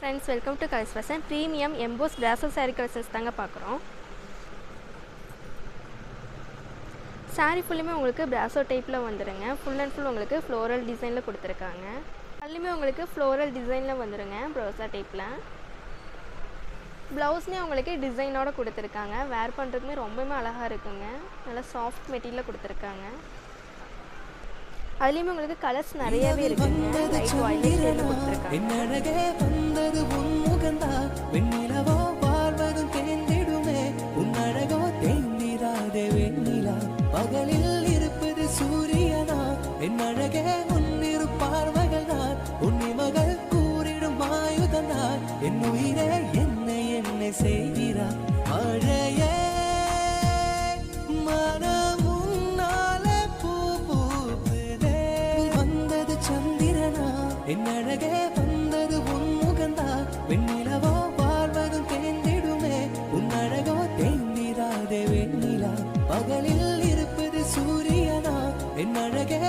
Friends, welcome to colours fashion. Premium EMBOSS brasso sari collections தாங்க பார்க்குறோம். சாரீ ஃபுல்லுமே உங்களுக்கு பிராசோ டைப்பில் வந்துடுங்க. ஃபுல் அண்ட் ஃபுல் உங்களுக்கு ஃப்ளோரல் டிசைனில் கொடுத்துருக்காங்க. அதுலேயுமே உங்களுக்கு ஃப்ளோரல் டிசைனில் வந்துடுங்க. ப்ரோசா டைப்பில் ப்ளவுஸ்மே உங்களுக்கு டிசைனோடு கொடுத்துருக்காங்க. வேர் பண்ணுறதுக்குமே ரொம்பவுமே அழகாக இருக்குங்க. நல்லா சாஃப்ட் மெட்டீரியலில் கொடுத்துருக்காங்க. அதுலேயுமே உங்களுக்கு கலர்ஸ் நிறையவே இருக்குங்க. லைட் வாயிலட் ஷேட்ல கொடுத்துருக்காங்க. பகலில் இருப்பது சூரியனா என் அழகே முன்னிரு பார்வைகள் தான் உன்னை மகள் கூறிடும் ஆயுதந்தான் என் உயிரே என்னை என்னை செய்கிறார் மழையே மனம் உன்னாலே பூ பூக்குதே வந்தது சந்திரனா என் அழகே வந்தது உன் முகந்தான் வெண்ணிலவோ வாழ்வதும் தேர்ந்திடுமே உன் அழகோ தேர்ந்திராதே வெண்ணிலா பகலில் இருப்பது சூரியனா என் அழகே